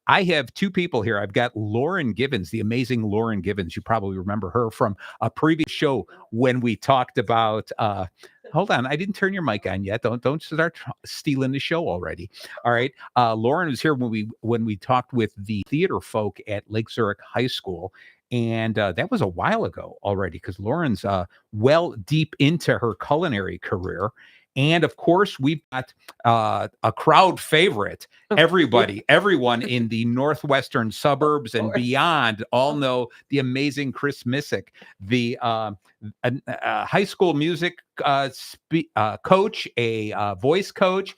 I have two people here. I've got Lauren Givens, the amazing Lauren Givens. You probably remember her from a previous show when we talked about. Hold on, I didn't turn your mic on yet. Don't start stealing the show already. All right, Lauren was here when we talked with the theater folk at Lake Zurich High School. And that was a while ago already because Lauren's well deep into her culinary career. And of course, we've got a crowd favorite. Everyone in the northwestern suburbs and beyond all know the amazing Chris Missick, the high school music coach, a voice coach,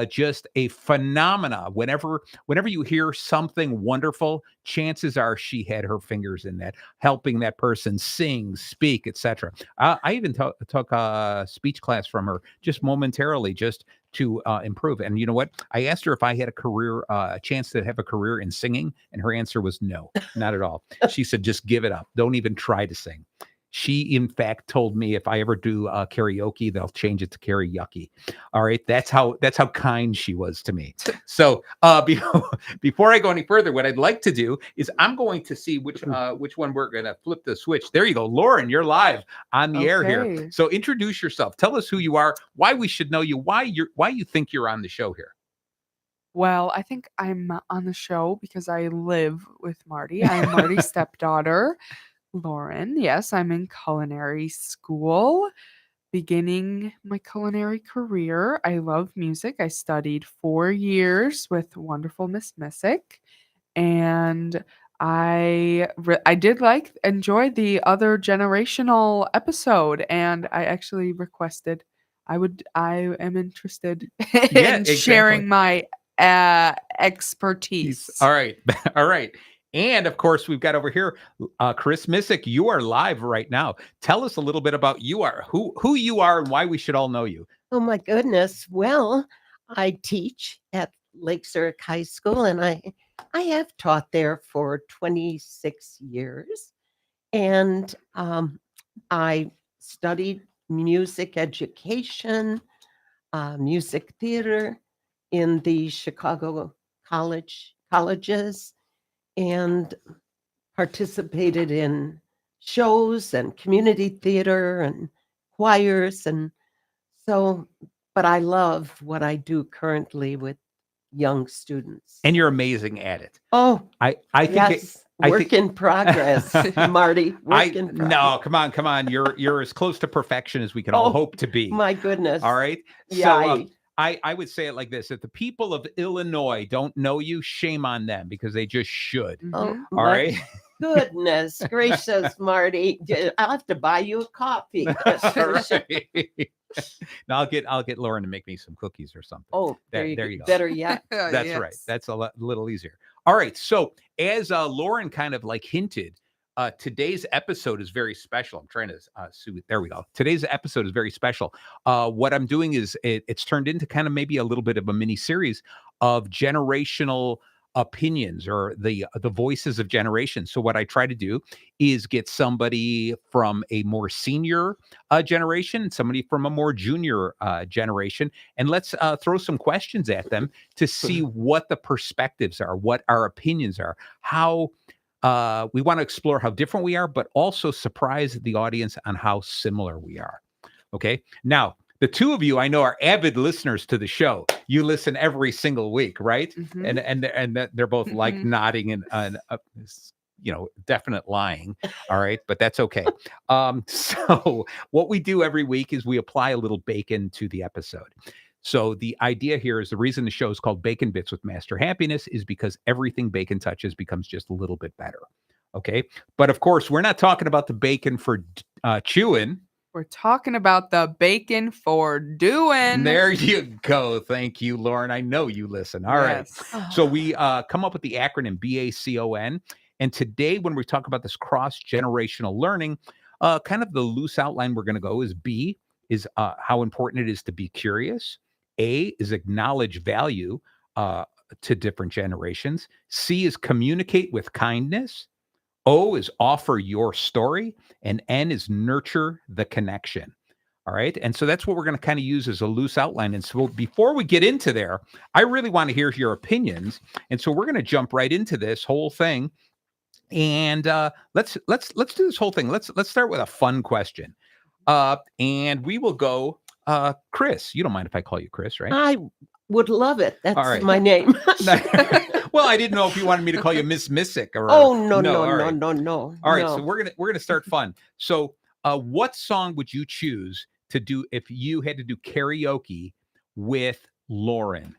just a phenomena. Whenever you hear something wonderful, chances are she had her fingers in that, helping that person sing, speak, etc. I even took a speech class from her just momentarily, just to improve. And you know what? I asked her if I had a chance to have a career in singing, and her answer was no, not at all. She said, just give it up. Don't even try to sing. She, in fact, told me if I ever do karaoke, they'll change it to karaoke. All right, that's how kind she was to me. So before I go any further, what I'd like to do is I'm going to see which one we're going to flip the switch. There you go, Lauren. You're live on the air here. So introduce yourself. Tell us who you are, why we should know you, why you think you're on the show here. Well, I think I'm on the show because I live with Marty. I'm Marty's stepdaughter. Lauren, yes, I'm in culinary school, beginning my culinary career. I love music. I studied 4 years with wonderful Miss Missick, and I did enjoy the other generational episode, and I actually requested I am interested in sharing my expertise. All right. All right. And of course, we've got over here, Chris Missick. You are live right now. Tell us a little bit about who you are and why we should all know you. Oh my goodness. Well, I teach at Lake Zurich High School, and I have taught there for 26 years. And I studied music education, music theater in the Chicago colleges, and participated in shows and community theater and choirs. And so, but I love what I do currently with young students. And you're amazing at it. Oh, I think yes. Work in progress, Marty. No, come on. You're as close to perfection as we can all hope to be. My goodness. All right. Yeah. So I would say it like this: if the people of Illinois don't know you, shame on them, because they just should. Oh, all right. Goodness gracious, Marty. I'll have to buy you a coffee. Now I'll get Lauren to make me some cookies or something. Oh, there you go. Better yet. That's right. That's a little easier. All right. So as Lauren kind of like hinted, today's episode is very special. I'm trying to there we go. Today's episode is very special. What I'm doing is it's turned into kind of maybe a little bit of a mini series of generational opinions, or the voices of generations. So what I try to do is get somebody from a more senior generation, somebody from a more junior generation, and let's throw some questions at them to see what the perspectives are, what our opinions are, how we want to explore how different we are, but also surprise the audience on how similar we are. Okay. Now, the two of you I know are avid listeners to the show. You listen every single week, right? Mm-hmm. And they're both like nodding and definite lying. All right, but that's okay. So what we do every week is we apply a little bacon to the episode. So the idea here is the reason the show is called Bacon Bits with Master Happiness is because everything bacon touches becomes just a little bit better. Okay. But of course, we're not talking about the bacon for chewing. We're talking about the bacon for doing. There you go. Thank you, Lauren. I know you listen. All right. So we come up with the acronym BACON. And today, when we talk about this cross-generational learning, kind of the loose outline we're going to go is B is how important it is to be curious. A is acknowledge value to different generations. C is communicate with kindness. O is offer your story, and N is nurture the connection. All right. And so that's what we're going to kind of use as a loose outline. And so before we get into there, I really want to hear your opinions. And so we're going to jump right into this whole thing. And let's do this whole thing. Let's start with a fun question. And we will go Chris. You don't mind if I call you Chris, right? I would love it. That's right. my name. Well, I didn't know if you wanted me to call you Miss Missick or Oh, no. all right. No. All right, so we're gonna start fun. So what song would you choose to do if you had to do karaoke with Lauren?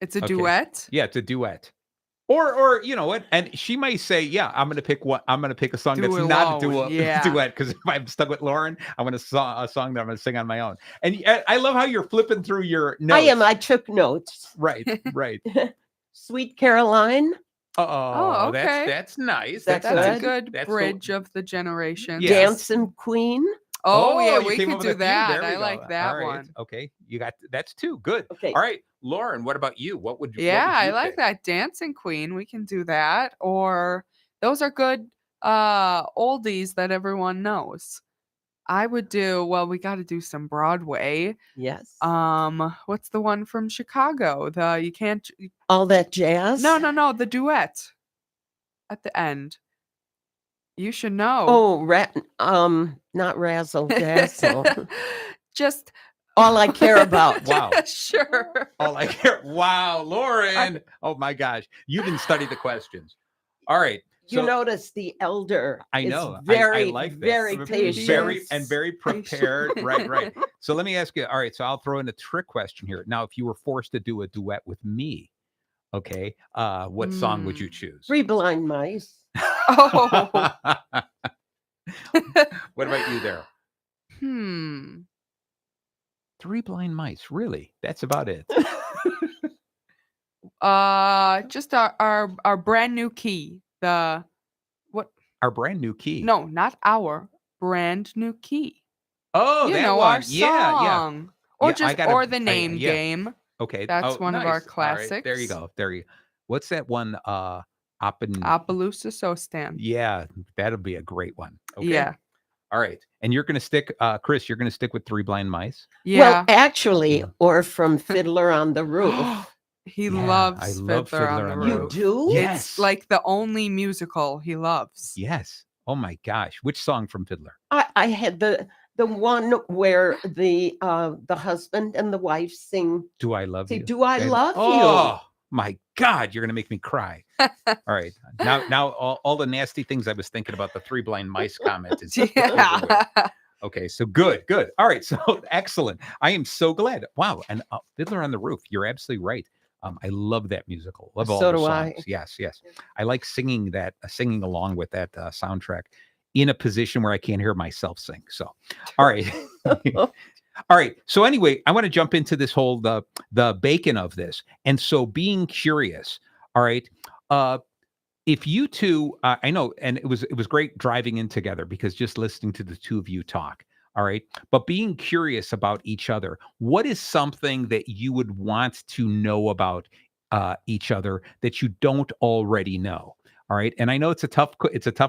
It's a Okay. duet. Yeah, it's a duet. Or you know what? And she might say, "Yeah, I'm gonna pick a song Do that's it not a alone, yeah. duet because if I'm stuck with Lauren, I'm gonna a song that I'm gonna sing on my own." And I love how you're flipping through your notes. I am. I took notes. Right. Sweet Caroline. Oh, okay. that's nice. That's That's good. a good That's bridge of the generation. Yes. Dancing Queen. Oh, yeah, you we came could up with do a few. that. There we I go. like that All right. one. Okay, that's two. Good. Okay. All right, Lauren. What about you? What would you? Yeah, what would you I like pick? that. Dancing Queen. We can do that. Or those are good oldies that everyone knows. I would do, well, we got to do some Broadway. Yes. What's the one from Chicago? You can't. All that jazz. No, the duet at the end. You should know. Oh, not razzle dazzle. Just All I care about. Wow. Sure. All I care. Wow, Lauren. Oh my gosh, you didn't study the questions. All right. You So notice the elder. I is know. Very, I like that. very patient. Very prepared. Right. So let me ask you. All right. So I'll throw in a trick question here. Now, if you were forced to do a duet with me, okay, what song would you choose? Three Blind Mice. Oh. What about you there? Three Blind Mice. Really? That's about it. Just our brand new key. Our brand new key. No, not our brand new key. Oh, You that know, one. our song. Or Yeah, the name yeah. game. Okay. That's one of our nice. All right, classics. there you go. What's that one? Appaloosa So Stand. Yeah, that'll be a great one. Okay. Yeah. All right. And you're gonna stick, Chris, you're gonna stick with Three Blind Mice. Yeah. Well, actually, or from Fiddler on the Roof. He Yeah, loves I love Fiddler on the Roof. You do? Yes. It's like the only musical he loves. Yes. Oh my gosh. Which song from Fiddler? I had the one where the husband and the wife sing. Do I love Say, you? do I love you? Oh my God, you're gonna make me cry. All right. Now all the nasty things I was thinking about the Three Blind Mice comment is over with. Yeah. Okay, so good. All right, so excellent. I am so glad. Wow, and Fiddler on the Roof. You're absolutely right. I love that musical. Love all So the do songs. I. Yes. I like singing along with that soundtrack in a position where I can't hear myself sing. So, all right. All right. So anyway, I want to jump into this whole the bacon of this. And so being curious. All right. If you two, I know, and it was great driving in together because just listening to the two of you talk. All right. But being curious about each other, what is something that you would want to know about each other that you don't already know? All right. And I know it's a tough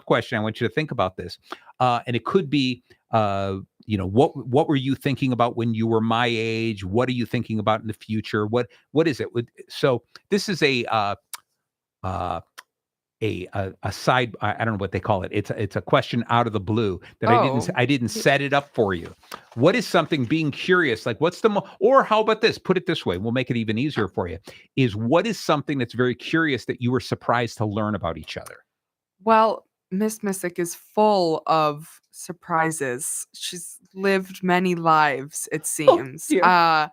question. I want you to think about this. And it could be, what were you thinking about when you were my age? What are you thinking about in the future? What is it? So this is a side, I don't know what they call it. It's a question out of the blue that I didn't set it up for you. What is something, being curious, like what's or how about this? Put it this way, we'll make it even easier for you. What is something that's very curious that you were surprised to learn about each other? Well, Miss Missick is full of surprises. She's lived many lives, it seems. dear.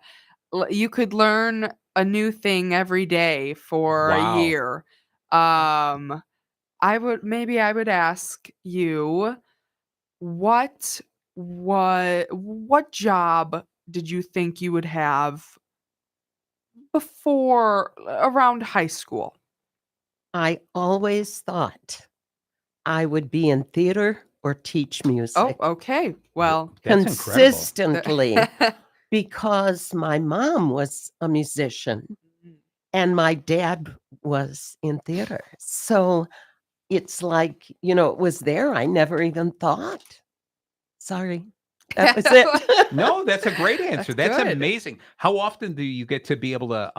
You could learn a new thing every day for Wow. a year. I would ask you, what job did you think you would have before around high school? I always thought I would be in theater or teach music. Oh, okay. Well, That's consistently because my mom was a musician and my dad was in theater. So it's like, it was there. I never even thought. Sorry. That was it. No, that's a great answer. That's That's good. amazing. How often do you get to be able to,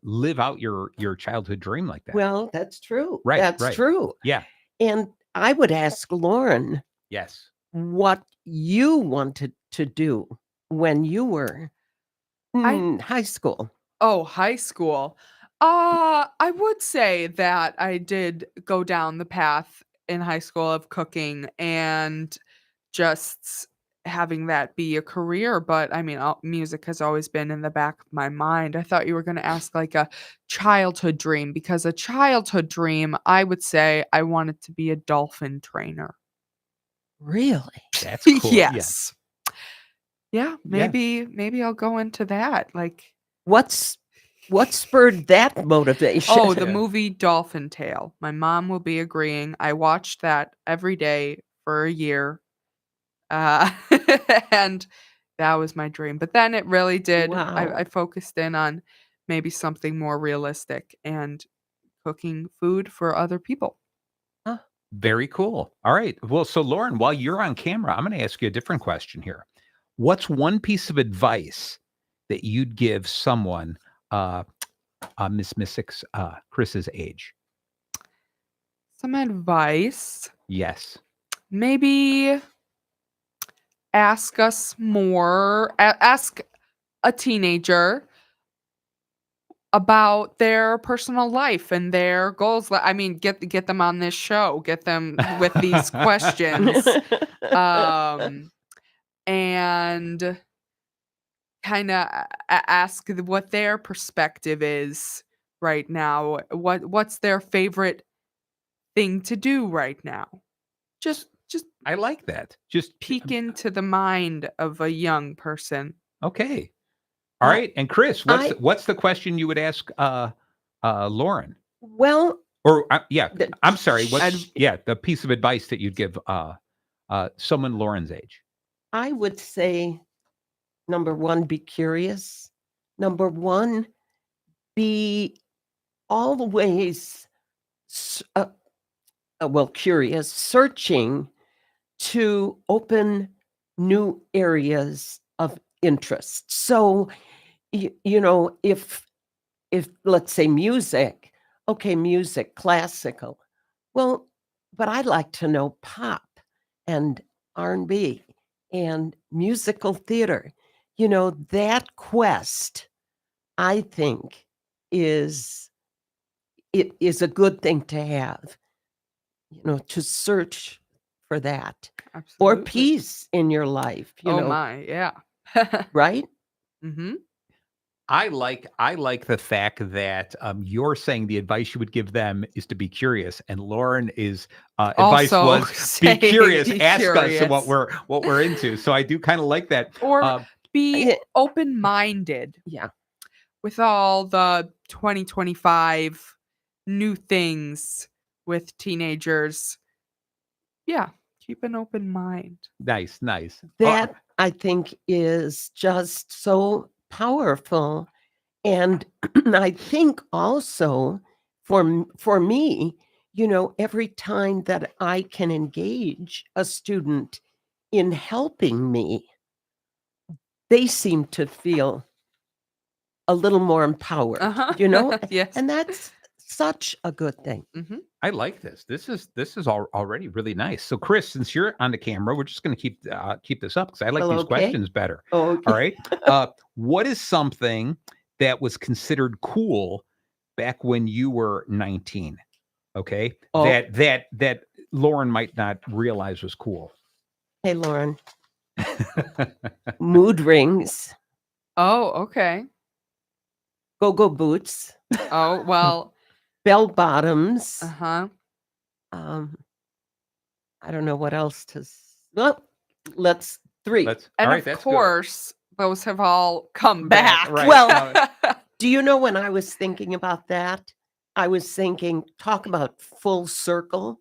live out your childhood dream like that? Well, that's true. Right, That's right. true. Yeah. And I would ask Lauren Yes. what you wanted to do when you were in high school. Oh, high school. I would say that I did go down the path in high school of cooking and just having that be a career, but I mean, music has always been in the back of my mind. I thought you were going to ask like a childhood dream, because a childhood dream, I would say I wanted to be a dolphin trainer. Really? That's cool. Yeah. Yes. Yeah, maybe I'll go into that. Like, What spurred that motivation? oh, the Yeah. movie Dolphin Tale. My mom will be agreeing. I watched that every day for a year. And that was my dream. But then it really did. Wow. I focused in on maybe something more realistic and cooking food for other people. Very cool. All right. Well, so Lauren, while you're on camera, I'm going to ask you a different question here. What's one piece of advice that you'd give someone, Miss Mystics, Chris's age? Some advice. Yes. Maybe ask us more. Ask a teenager about their personal life and their goals. I mean, get them on this show. Get them with these questions. And kind of ask what their perspective is right now. What's their favorite thing to do right now? Just I like that. Just peek into the mind of a young person. okay. All right. And Chris, what's the question you would ask Lauren? Well, Or yeah, the- I'm sorry. What's the piece of advice that you'd give someone Lauren's age? I would say, number one, be curious. Number one, be always curious, searching to open new areas of interest. So, if let's say music, okay, music, classical. Well, but I'd like to know pop and R&B and musical theater. That quest, I think, is a good thing to have. To search for that, or Absolutely. peace in your life. My, yeah. Right? Mm-hmm. I like the fact that you're saying the advice you would give them is to be curious, and Lauren is advice Also was be saying curious, be ask us curious. what we're into. So I do kind of like that. Or be Yeah. open-minded Yeah. with all the 2025 new things with teenagers. Yeah, keep an open mind. Nice. That I think is just so powerful. And I think also for me, every time that I can engage a student in helping me, they seem to feel a little more empowered, Yes. and that's such a good thing. Mm-hmm. I like this. This is already really nice. So, Chris, since you're on the camera, we're just going to keep this up because I like Well, these okay. questions better. Oh, okay. All right. What is something that was considered cool back when you were 19? Okay, Oh. that Lauren might not realize was cool. Hey, Lauren. Mood rings, Oh, okay. go-go boots, Oh, well, bell bottoms. uh-huh. I don't know what else to. Well, let's 3. And all right, of that's course, those have all come Back, back. right. Well, do you know when I was thinking about that? I was thinking, talk about full circle.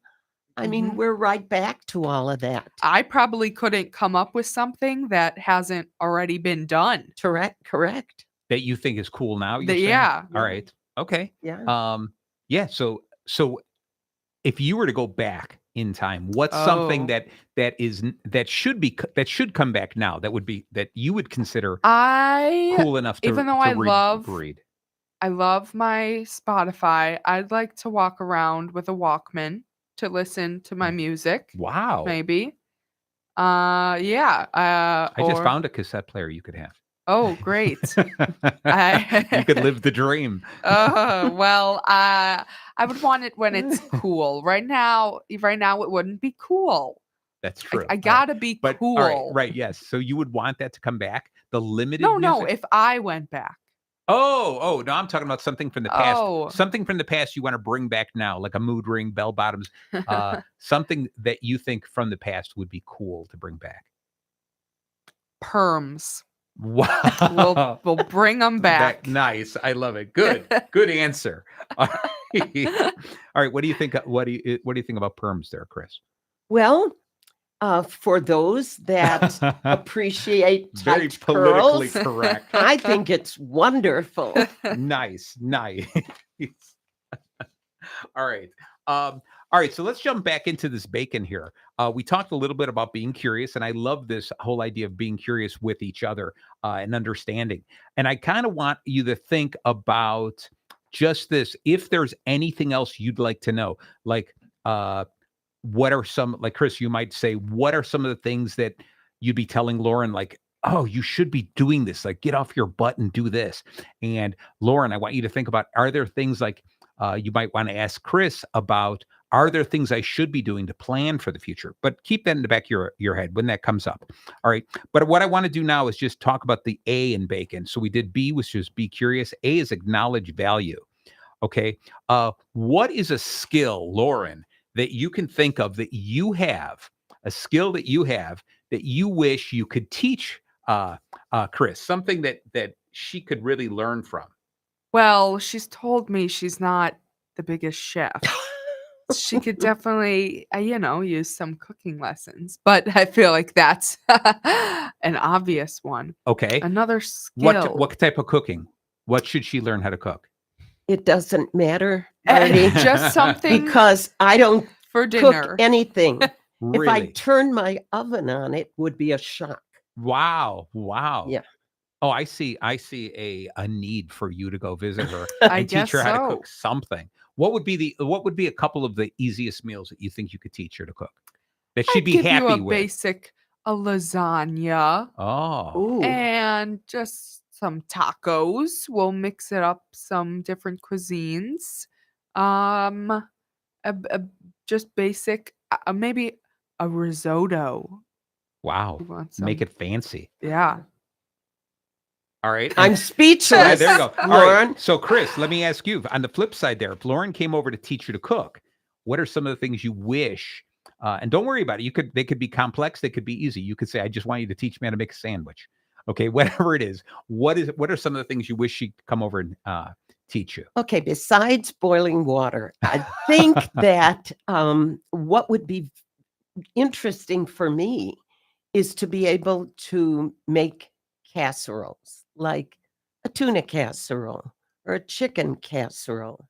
I mean, Mhm. we're right back to all of that. I probably couldn't come up with something that hasn't already been done. Correct. that you think is cool now. You're saying? Yeah. All right. Okay. Yeah. Yeah. So if you were to go back in time? What's something Oh. that should come back now that you would consider I cool enough to even though I love read? I love my Spotify, I'd like to walk around with a Walkman to listen to my music, Wow. maybe. Yeah, I just or found a cassette player you could have. oh, great. You could live the dream. Well, I would want it when it's cool. Right now it wouldn't be cool. That's true. I All right. gotta be But cool. all right, yes. So you would want that to come back? The limited No, music? if I went back. Oh, no, I'm talking about something from the past. Oh. Something from the past you want to bring back now, like a mood ring, bell bottoms, something that you think from the past would be cool to bring back. Perms. Wow. We'll bring them back. Nice. I love it. Good. Good answer. All right. All right. What do you think? What do you think about perms there, Chris? Well, for those that appreciate Very tight politically curls, correct. I think it's wonderful. Nice. All right. All right. So let's jump back into this bacon here. We talked a little bit about being curious, and I love this whole idea of being curious with each other and understanding. And I kind of want you to think about just this. If there's anything else you'd like to know, like what are some, like Chris, you might say, what are some of the things that you'd be telling Lauren, like, oh, you should be doing this, like get off your butt and do this. And Lauren, I want you to think about, are there things like you might want to ask Chris about, are there things I should be doing to plan for the future? But keep that in the back of your head when that comes up. All right. But what I want to do now is just talk about the A in bacon. So we did B, which is be curious. A is acknowledge value. Okay. What is a skill, Lauren, that you can think of that you have, a skill that you have that you wish you could teach Chris, something that she could really learn from? Well, she's told me she's not the biggest chef. She could definitely, use some cooking lessons, but I feel like that's an obvious one. Okay. Another skill. What type of cooking? What should she learn how to cook? It doesn't matter, Marty, Just something because I don't for cook dinner. anything. Really? If I turn my oven on, it would be a shock. Wow. Yeah. Oh, I see a need for you to go visit her I and teach guess her how to so. cook something. What would be a couple of the easiest meals that you think you could teach her to cook that she'd I'd be give happy you a with? a lasagna Oh, Ooh. and just some tacos. We'll mix it up some different cuisines. Just basic, maybe a risotto. wow. You want Make some? it fancy. Yeah. All right. I'm Yeah, speechless. there you go. All Lauren. right. So, Chris, let me ask you on the flip side there. If Lauren came over to teach you to cook, what are some of the things you wish? And don't worry about it. They could be complex. They could be easy. You could say, I just want you to teach me how to make a sandwich. Okay. Whatever it is. What are some of the things you wish she'd come over and teach you? Okay, besides boiling water, I think that what would be interesting for me is to be able to make casseroles, like a tuna casserole or a chicken casserole,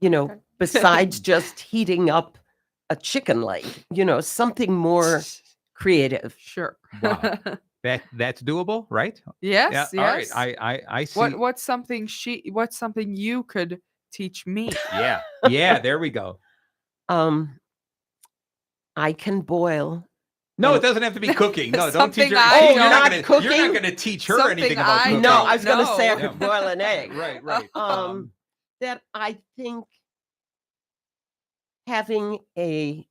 Okay. besides just heating up a chicken leg, something more creative. Sure. Wow. That's doable, right? Yes. Yeah. Yes. All right. I see. What's something you could teach me? Yeah. Yeah. There we go. I can boil. No, it doesn't have to be cooking. No, don't teach Something her. I Oh, don't- you're not You're cooking? not going to teach her Something anything about I cooking. No, don't I was going to say I know. could boil an egg. Right. That I think having a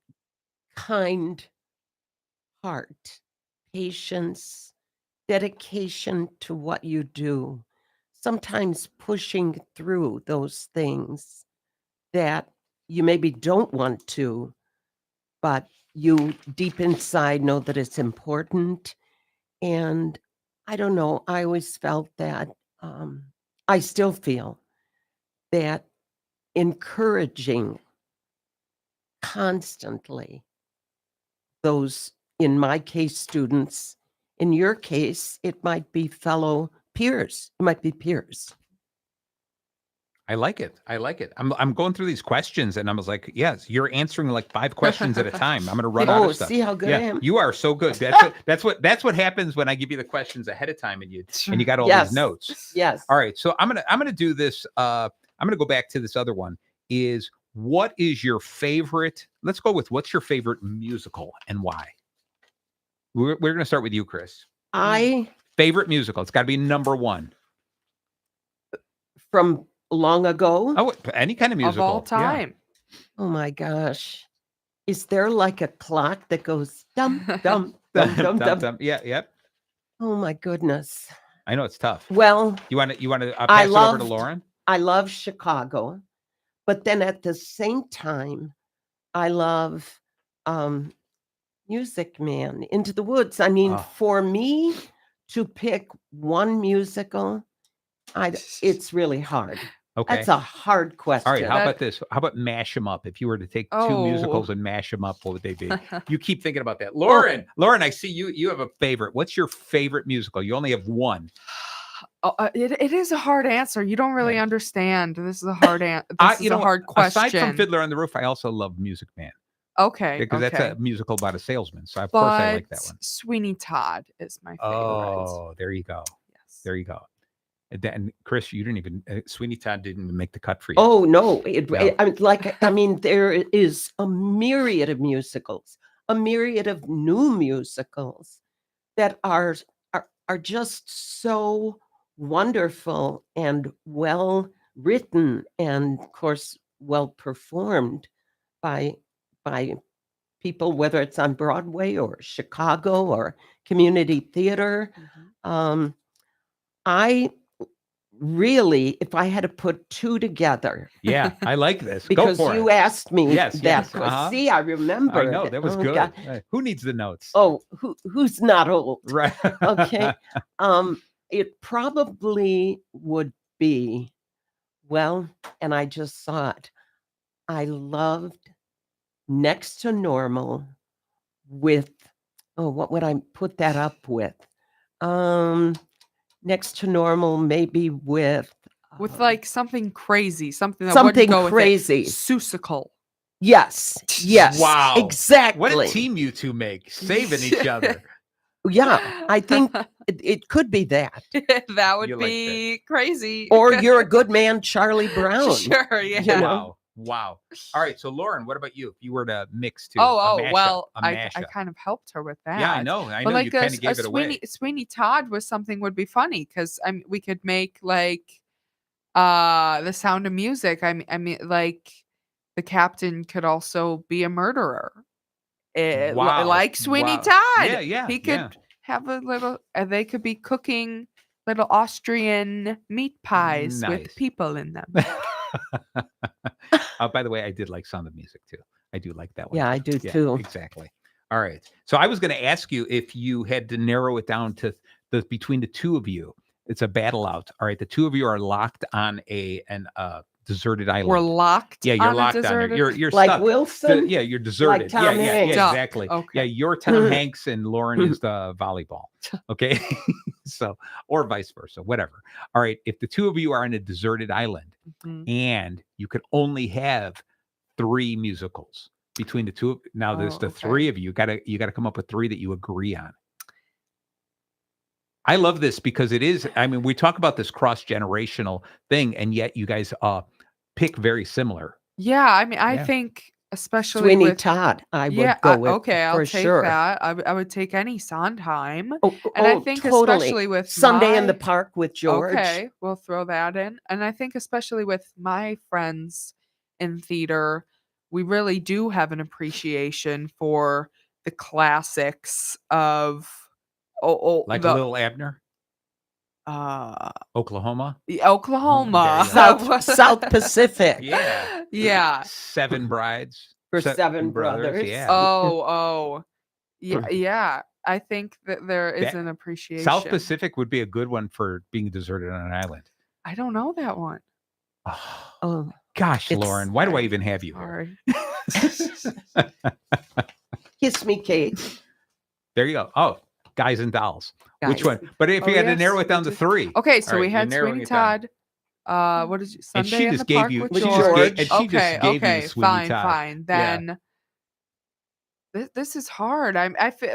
kind heart, patience, dedication to what you do, sometimes pushing through those things that you maybe don't want to, but you deep inside know that it's important. And I don't know, I always felt that, I still feel that encouraging constantly those, in my case, students, in your case, it might be fellow peers, it might be peers. I like it. I like it. I'm going through these questions and I was like, yes, you're answering like 5 questions at a time. I'm going to run out Oh, of stuff. see how good I Yeah, am? you are so good. That's what happens when I give you the questions ahead of time and you got all Yes. these notes. Yes. All right, so I'm gonna do this. I'm gonna go back to this other one. Is what is your favorite? Let's go with what's your favorite musical and why? We're gonna start with you, Chris. I, Favorite musical? It's got to be number one. from long ago. Oh, any kind of Of musical all Yeah. time. Oh my gosh. Is there like a clock that goes dum, dum, dum, dum, dum? Yeah, yep. Oh my goodness. I know it's tough. Well, You want to I pass it over to loved- Lauren? I love Chicago, but then at the same time, I love Music Man, Into the Woods. I mean, Oh. for me to pick one musical, it's really hard. Okay. That's a hard question. All right. How That- about this? How about mash them up? If you were to take 2 Oh. musicals and mash them up, what would they be? You keep thinking about that, Lauren. Lauren, I see you. You have a favorite. What's your favorite musical? You only have one. It is a hard answer. You don't really understand. This is a hard answer. This is a hard question. Aside from Fiddler on the Roof, I also love Music Man Okay. because okay. that's a musical about a salesman. So of course I like that one. Sweeney Todd is my favorite. Oh, there you go. Yes. There you go. And Chris, you didn't even Sweeney Todd didn't even make the cut for you. Oh no! No. I mean, there is a myriad of musicals, a myriad of new musicals that are just so wonderful and well written, and of course well performed by people, whether it's on Broadway or Chicago or community theater. Mhm. I really, if I had to put 2 together, Yeah, I like this. because Go for you it. asked me Yes, that. yes, uh-huh. See, I remember. I know that was good. God. Who needs the notes? Oh, who's not old? Right. Okay. It probably would be, well, and I just saw it. I loved Next to Normal with, what would I put that up with? Next to Normal, maybe with With something crazy, something that something wouldn't go crazy. With it. Susical. Yes. Wow. Exactly. What a team you two make, saving each other. Yeah, I think it could be that. That would You like be crazy. Or You're a Good Man, Charlie Brown. Sure, yeah. You know? Wow. Wow. All right. So Lauren, what about you? If you were to mix two, Well, a I mashup. kind of helped her with that. Yeah, I know. I But know. You kind of a gave it away. Sweeney Todd was something would be funny because we could make The Sound of Music. I mean, like the captain could also be a murderer. Wow. Like Sweeney Wow. Todd. Yeah, yeah. He could have a little. They could be cooking little Austrian meat pies Nice. with people in them. By the way, I did like Sound of Music too. I do like that one. Yeah, I do too. Exactly. All right. So I was going to ask you if you had to narrow it down to between the two of you. It's a battle out. All right. The two of you are locked on an deserted island. We're locked. Yeah, you're on locked a on there. deserted. You're Like stuck. Wilson? Yeah, you're deserted. Tom yeah, Hanks. Duck. exactly. Okay. Yeah, you're Tom Hanks and Lauren is the volleyball. Okay. So, or vice versa, whatever. All right. If the two of you are on a deserted island Mhm. and you could only have 3 musicals between the two of now there's the okay. 3 of you, you gotta come up with 3 that you agree on. I love this because it is, I mean, we talk about this cross-generational thing, and yet you guys pick very similar. Yeah, I mean, I Yeah. think especially Sweeney with Todd, I would yeah, go with okay, I'll for take sure. that. I would take any Sondheim. Oh, And I think totally. especially with Sunday in the my- Park with George. Okay, we'll throw that in. And I think especially with my friends in theater, we really do have an appreciation for the classics of Like the Lil Abner, Oklahoma. the Oklahoma. South Pacific Yeah. Yeah. 7 Brides. for Seven Brothers. Yeah. Yeah. Yeah. I think that there is That- an appreciation. South Pacific would be a good one for being deserted on an island. I don't know that one. Oh, Oh, gosh, It's- Lauren, why do I even have you here? Sorry. Kiss Me Kate. There you go. Oh, Guys and Dolls. Which Guys. one? But if Oh, you had to yes, narrow it down we to did. 3. Okay, so All we right, you're had narrowing Sweeney it down. Todd, What is it? And she Sunday in the just gave Park you, with With she just George. gave, and she Okay, just gave you okay, the Sweeney fine, Todd. fine. Yeah. Then this is hard.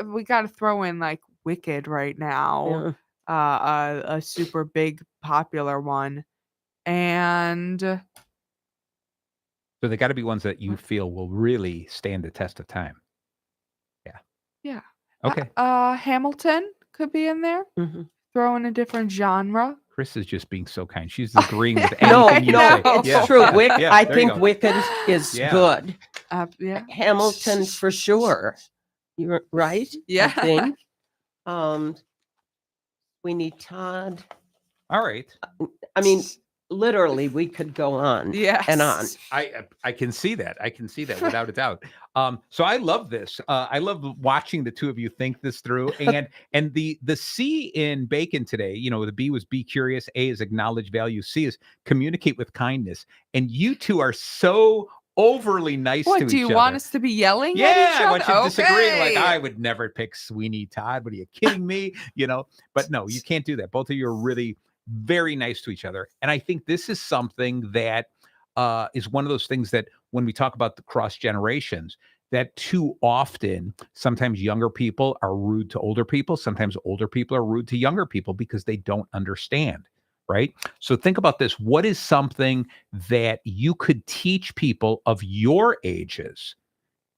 We got to throw in like Wicked right now. Yeah. A super big popular one, and So they got to be ones that you feel will really stand the test of time. yeah. Okay. Hamilton could be in there. Mhm. Throw in a different genre. Chris is just being so kind. She's agreeing with No, anything you no, say. it's Yeah, true. yeah, yeah, I there you think go. Wicked is Yeah. good. Yeah. Hamilton for sure. You're right. Yeah. I think. Sweeney Todd. All right. I mean, literally, we could go on Yes. and on. I can see that. I can see that without a doubt. So I love this. I love watching the two of you think this through. And the C in bacon today, you know, the B was be curious, A is acknowledge value, C is communicate with kindness. And you two are so overly nice to each other. What do you want us to be yelling at each Yeah, other? I want you to disagree. Like, Okay. I would never pick Sweeney Todd. What are you kidding me? You know, but no, you can't do that. Both of you are really very nice to each other. And I think this is something that is one of those things that when we talk about the cross generations, that too often, sometimes younger people are rude to older people. Sometimes older people are rude to younger people because they don't understand. Right. So think about this. What is something that you could teach people of your ages?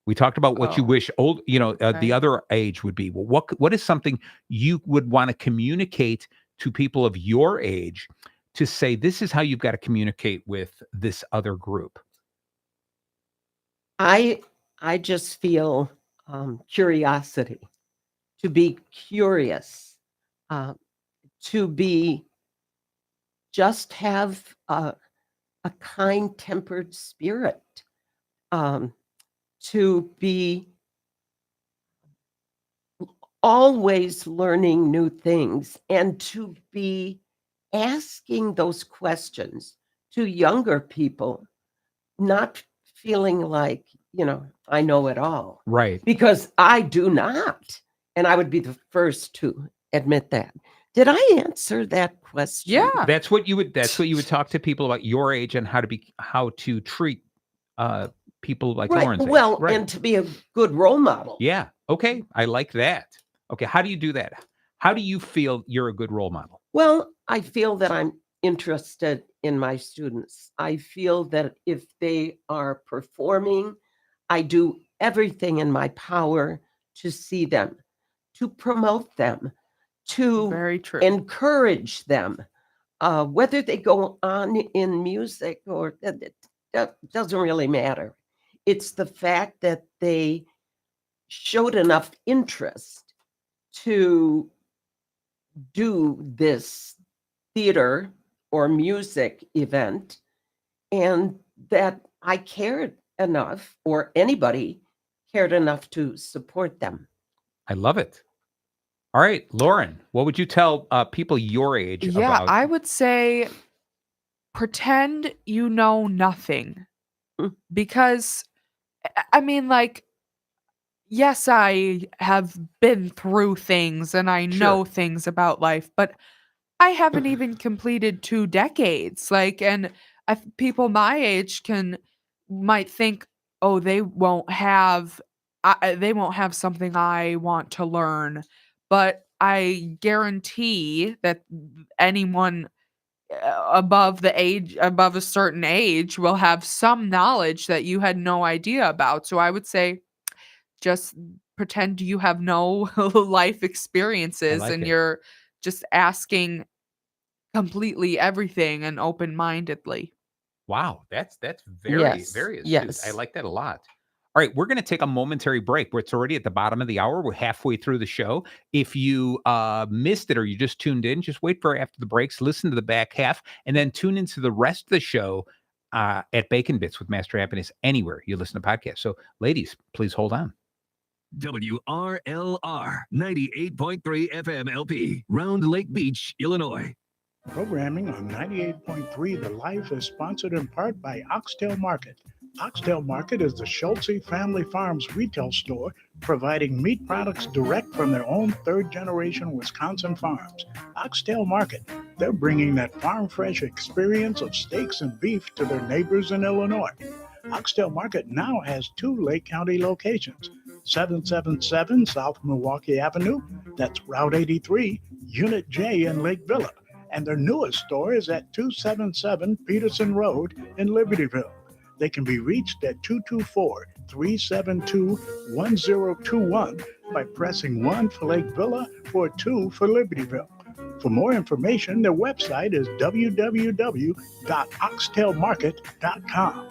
We talked about what you Oh, wish old, you know, the okay. other age would be. Well, what is something you would want to communicate to people of your age to say, this is how you've got to communicate with this other group? I just feel curiosity, to be curious, to be just have a kind-tempered spirit, to be always learning new things, and to be asking those questions to younger people, not feeling like, you know, I know it all, Right. because I do not. And I would be the first to admit that. Did I answer that question? Yeah. That's what you would talk to people about your age and how to treat people like Right. Lauren's age. Well, Right. and to be a good role model. Yeah. Okay. I like that. Okay. How do you do that? How do you feel you're a good role model? Well, I feel that I'm interested in my students. I feel that if they are performing, I do everything in my power to see them, to promote them, to Very true. encourage them, whether they go on in music or that doesn't really matter. It's the fact that they showed enough interest to do this theater or music event, and that I cared enough, or anybody cared enough, to support them. I love it. All right, Lauren, what would you tell people your age Yeah, about? I would say pretend you know nothing. Mm. Because, I mean, like, yes, I have been through things and I know things about life, but I haven't even completed 2 decades. Like, and people my age might think, oh, they won't have something I want to learn. But I guarantee that anyone above a certain age will have some knowledge that you had no idea about. So I would say just pretend you have no life experiences like and it. you're just asking completely everything and open-mindedly. Wow, that's very, Yes, very astute. yes. I like that a lot. All right, we're going to take a momentary break. It's already at the bottom of the hour. We're halfway through the show. If you missed it or you just tuned in, just wait for after the breaks, listen to the back half, and then tune into the rest of the show at Bacon Bits with Master Happiness anywhere you listen to podcasts. So, ladies, please hold on. WRLR 98.3 FM LP, Round Lake Beach, Illinois. Programming on 98.3 The Life is sponsored in part by Oxtail Market. Oxtail Market is the Schultze Family Farms retail store providing meat products direct from their own third-generation Wisconsin farms. Oxtail Market, They're bringing that farm fresh experience of steaks and beef to their neighbors in Illinois. Oxtail Market now has 2 Lake County locations, 777 South Milwaukee Avenue, that's Route 83, Unit J in Lake Villa, and their newest store is at 277 Peterson Road in Libertyville. They can be reached at 224-372-1021 by pressing 1 for Lake Villa or 2 for Libertyville. For more information, their website is www.oxtailmarket.com.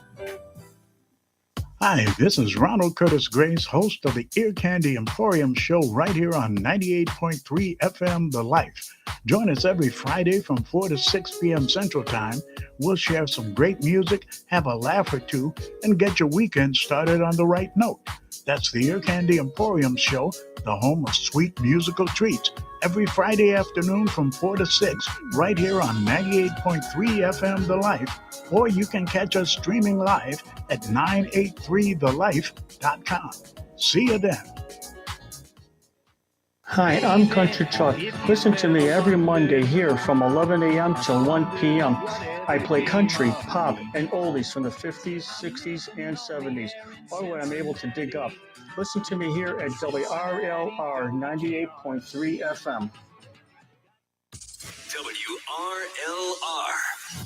Hi, this is Ronald Curtis Grace, host of the Ear Candy Emporium show right here on 98.3 FM The Life. Join us every Friday from 4 to 6 p.m. Central Time. We'll share some great music, have a laugh or two, and get your weekend started on the right note. That's the Ear Candy Emporium show, the home of sweet musical treats, every Friday afternoon from 4 to 6, right here on 98.3 FM The Life, or you can catch us streaming live at 983thelife.com. See you then. Hi, I'm Country Chuck. Listen to me every Monday here from 11 a.m. till 1 p.m. I play country, pop, and oldies from the 50s, 60s, and 70s, or what I'm able to dig up. Listen to me here at WRLR 98.3 FM. WRLR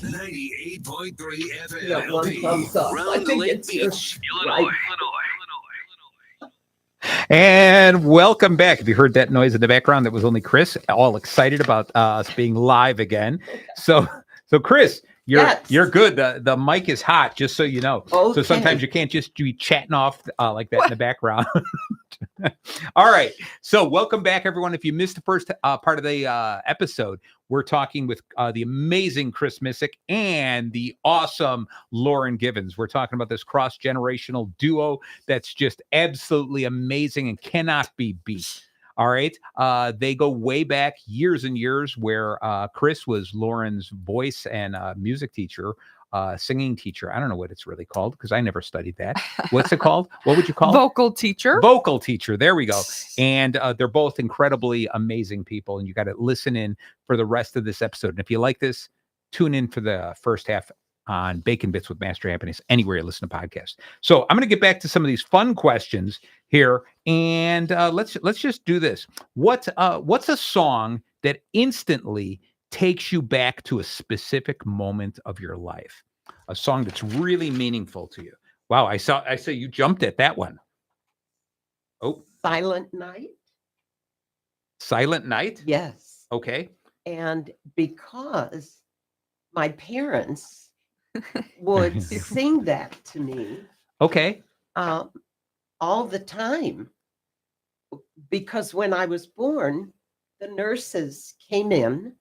98.3 FM. Yeah, one thumbs up. I Round think Lake it's Beach, just Illinois. right. And welcome back. If you heard that noise in the background, that was only Chris, all excited about us being live again. So Chris, you're good. The mic is hot, just so you know. Okay. So sometimes you can't just be chatting off like that in the background. All right. So welcome back, everyone. If you missed the first part of the episode, we're talking with the amazing Chris Missick and the awesome Lauren Givens. We're talking about this cross-generational duo that's just absolutely amazing and cannot be beat. All right. They go way back years and years where Chris was Lauren's voice and music teacher, singing teacher. I don't know what it's really called because I never studied that. What's it called? What would you call it? Vocal teacher. Vocal teacher. There we go. And they're both incredibly amazing people. And you got to listen in for the rest of this episode. And if you like this, tune in for the first half on Bacon Bits with Master Happiness, anywhere you listen to podcasts. So I'm going to get back to some of these fun questions here. And let's just do this. What's a song that instantly takes you back to a specific moment of your life? A song that's really meaningful to you. Wow, I saw you jumped at that one. Oh, Silent Night? Silent Night? Yes. Okay. And because my parents would sing that to me Okay. all the time. Because when I was born, the nurses came in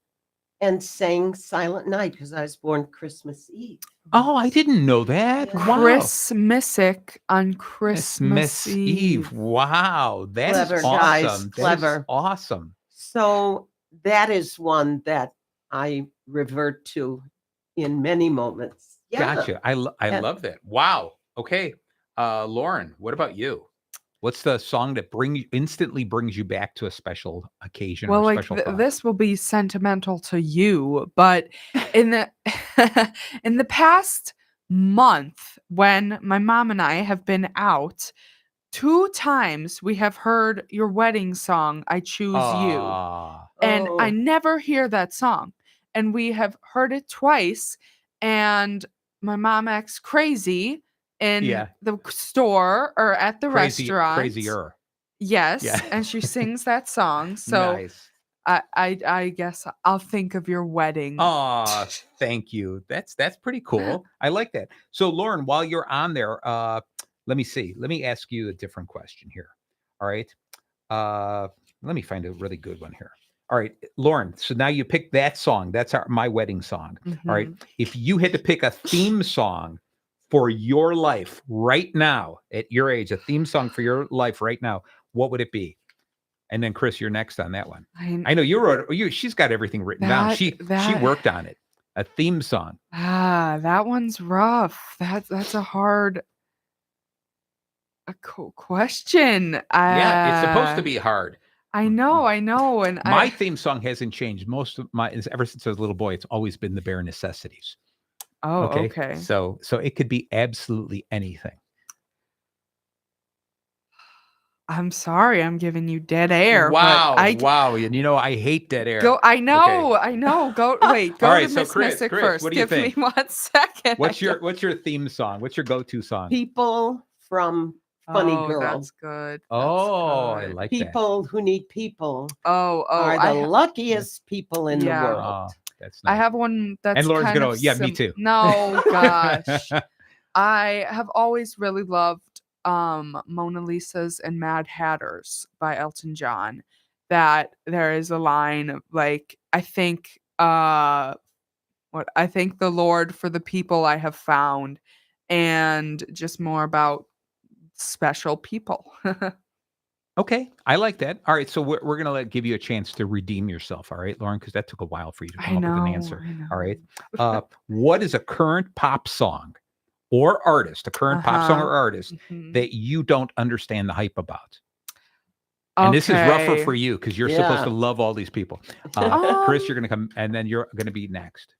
and sang Silent Night because I was born Christmas Eve. Oh, I didn't know that. Yeah. Wow. Chris Missick on Christmas Eve. Wow. That is Clever, awesome. guys, That is clever. awesome. So that is one that I revert to in many moments. Yeah. Gotcha. I And- love that. Wow. Okay. Lauren, what about you? What's the song that instantly brings you back to a special occasion Well, or a like special thought? this will be sentimental to you, but in the in the past month, when my mom and I have been out, 2 times we have heard your wedding song, "I Choose You," Ah, and I Oh. never hear that song, and we have heard it twice, and my mom acts crazy in Yeah. the store or at the restaurant. crazier. Yes, Yeah. and she sings that song. So Nice. I guess I'll think of your wedding. Oh, thank you. That's pretty cool. I like that. So Lauren, while you're on there, let me see. Let me ask you a different question here. All right. Let me find a really good one here. All right, Lauren. So now you picked that song. That's my wedding song. All right. Mhm. If you had to pick a theme song for your life right now, at your age, a theme song for your life right now, what would it be? And then Chris, you're next on that one. I know you wrote it. She's got everything written down. She worked on it. A theme song. That one's rough. That's a hard question. Yeah, it's supposed to be hard. I know, and My theme song hasn't changed. Most of my ever since I was a little boy, it's always been the bare necessities. Oh, okay. So it could be absolutely anything. I'm sorry, I'm giving you dead air. Wow, but wow. And I hate dead air. Go. I know. Okay. I know. Go. Wait. Go All right, to so Miss Chris, Mystic Chris, first. what do you Give think? me 1 second. What's your theme song? What's your go-to song? People from Funny Oh, Girl. that's good. That's Oh, I good. like that. People who need people Oh, are the luckiest people in the Yeah. world. Oh, that's nice. I have one that's And Lauren's kind gonna, of yeah, me too. No, gosh. I have always really loved Mona Lisa's and Mad Hatters by Elton John. That there is a line of like, I thank the Lord for the people I have found, and just more about special people. Okay, I like that. All right, so we're gonna give you a chance to redeem yourself. All right, Lauren, because that took a while for you to come up with an answer. All right, what is a current pop song or artist, a current pop song or artist that you don't understand the hype about? And this is rougher for you because you're supposed to love all these people. Chris, you're gonna come, and then you're gonna be next.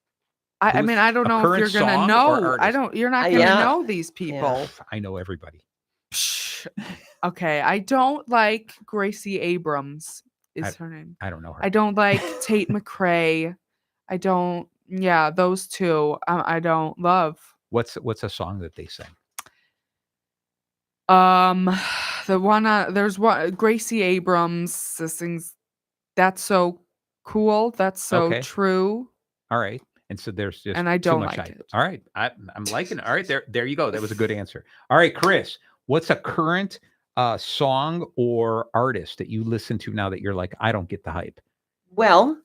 I mean, I don't know if you're gonna know. You're not gonna know these people. I know everybody. Okay, I don't like Gracie Abrams. Is her name? I don't know her. I don't like Tate McRae. I don't. Yeah, those two. I don't love. What's a song that they sing? The one. There's one. Gracie Abrams sings. That's so cool. That's so true. All right. And so there's just and I don't too much like hype. it. All right. I'm liking it. All right. There you go. That was a good answer. All right, Chris, what's a current song or artist that you listen to now that you're like, I don't get the hype? Well,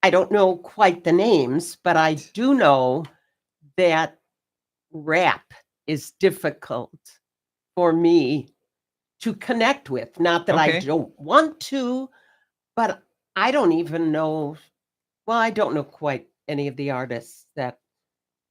I don't know quite the names, but I do know that rap is difficult for me to connect with. Not that I don't want to, but I don't even know. Well, I don't know quite any of the artists that.